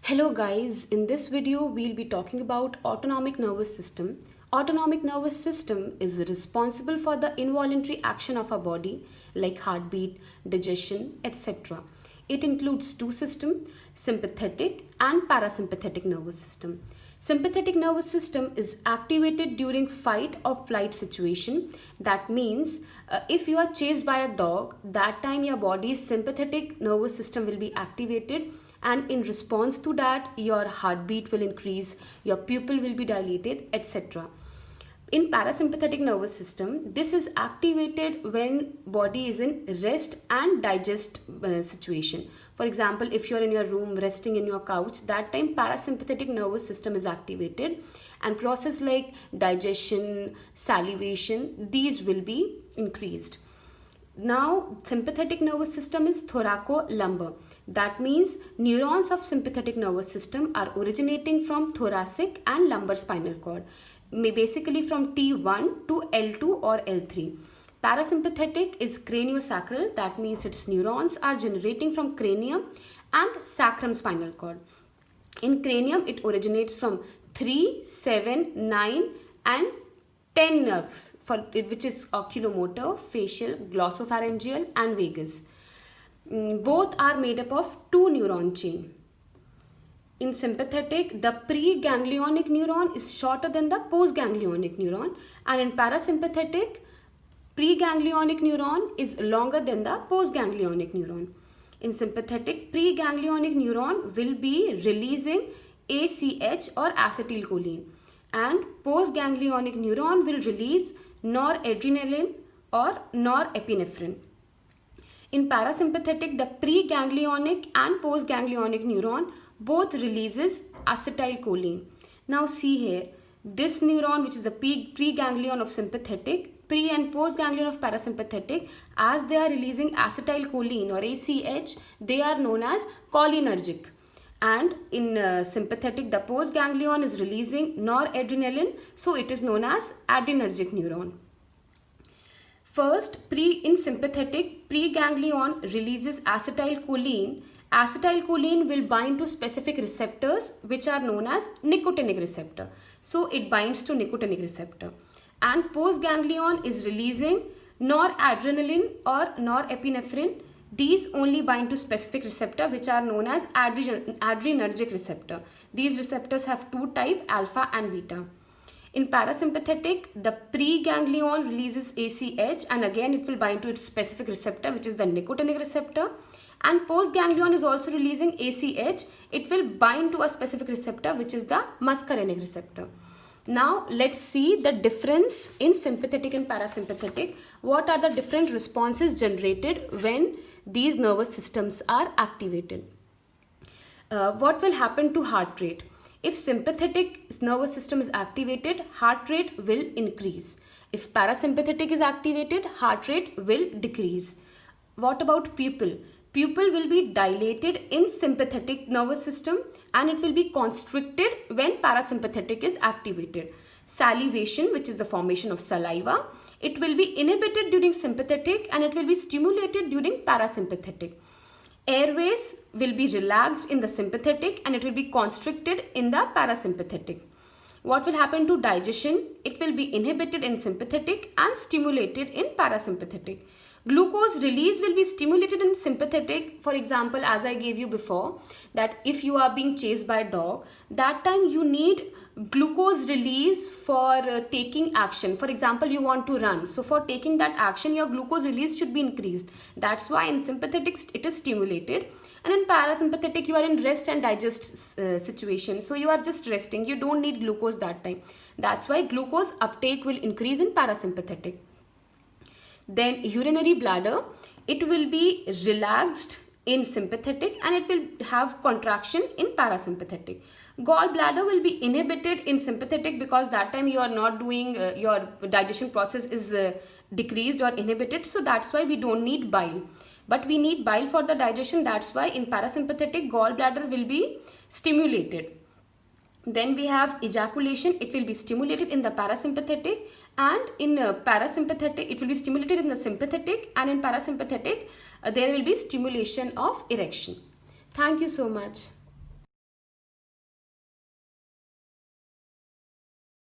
Hello guys, in this video we'll be talking about autonomic nervous system. Autonomic nervous system is responsible for the involuntary action of our body like heartbeat, digestion, etc. It includes two systems, sympathetic and parasympathetic nervous system. Sympathetic nervous system is activated during fight or flight situation. That means if you are chased by a dog, that time your body's sympathetic nervous system will be activated, and in response to that your heartbeat will increase, your pupil will be dilated, etc. In parasympathetic nervous system, this is activated when body is in rest and digest situation. For example, if you're in your room resting in your couch, that time parasympathetic nervous system is activated, and process like digestion, salivation, these will be increased. Now, sympathetic nervous system is thoracolumbar. That means neurons of sympathetic nervous system are originating from thoracic and lumbar spinal cord, basically from T1 to L2 or L3. Parasympathetic is craniosacral. That means its neurons are generating from cranium and sacrum spinal cord. In cranium, it originates from 3, 7, 9 and 10 nerves, which is oculomotor, facial, glossopharyngeal and vagus. Both are made up of two neuron chain. In sympathetic, the preganglionic neuron is shorter than the postganglionic neuron, and in parasympathetic, preganglionic neuron is longer than the postganglionic neuron. In sympathetic, preganglionic neuron will be releasing ACH or acetylcholine, and postganglionic neuron will release noradrenaline or norepinephrine. In parasympathetic, the preganglionic and postganglionic neuron both releases acetylcholine. Now see here, this neuron, which is the preganglion of sympathetic, pre and postganglion of parasympathetic, as they are releasing acetylcholine or ACH, they are known as cholinergic. And in sympathetic, the postganglion is releasing noradrenaline, so it is known as adrenergic neuron. First, in sympathetic, preganglion releases acetylcholine. Acetylcholine will bind to specific receptors which are known as nicotinic receptor. So it binds to nicotinic receptor. And postganglion is releasing noradrenaline or norepinephrine. These only bind to specific receptor which are known as adrenergic receptor. These receptors have two types, alpha and beta. In parasympathetic, the preganglion releases ACH, and again it will bind to its specific receptor which is the nicotinic receptor. And postganglion is also releasing ACH. It will bind to a specific receptor which is the muscarinic receptor. Now let's see the difference in sympathetic and parasympathetic. What are the different responses generated when these nervous systems are activated? What will happen to heart rate? If sympathetic nervous system is activated, heart rate will increase. If parasympathetic is activated, heart rate will decrease. What about pupil? Pupil will be dilated in sympathetic nervous system and it will be constricted when parasympathetic is activated. Salivation, which is the formation of saliva, it will be inhibited during sympathetic and it will be stimulated during parasympathetic. Airways will be relaxed in the sympathetic and it will be constricted in the parasympathetic. What will happen to digestion? It will be inhibited in sympathetic and stimulated in parasympathetic. Glucose release will be stimulated in sympathetic. For example, as I gave you before, that if you are being chased by a dog, that time you need glucose release for taking action. For example, you want to run. So for taking that action, your glucose release should be increased. That's why in sympathetic it is stimulated. And in parasympathetic, you are in rest and digest situation. So you are just resting. You don't need glucose that time. That's why glucose uptake will increase in parasympathetic. Then urinary bladder, it will be relaxed in sympathetic and it will have contraction in parasympathetic. Gallbladder will be inhibited in sympathetic because that time you are not doing, your digestion process is decreased or inhibited. So that's why we don't need bile. But we need bile for the digestion. That's why in parasympathetic, gallbladder will be stimulated. Then we have ejaculation. It will be stimulated in the parasympathetic, and in parasympathetic it will be stimulated in the sympathetic, and in parasympathetic there will be stimulation of erection. Thank you so much.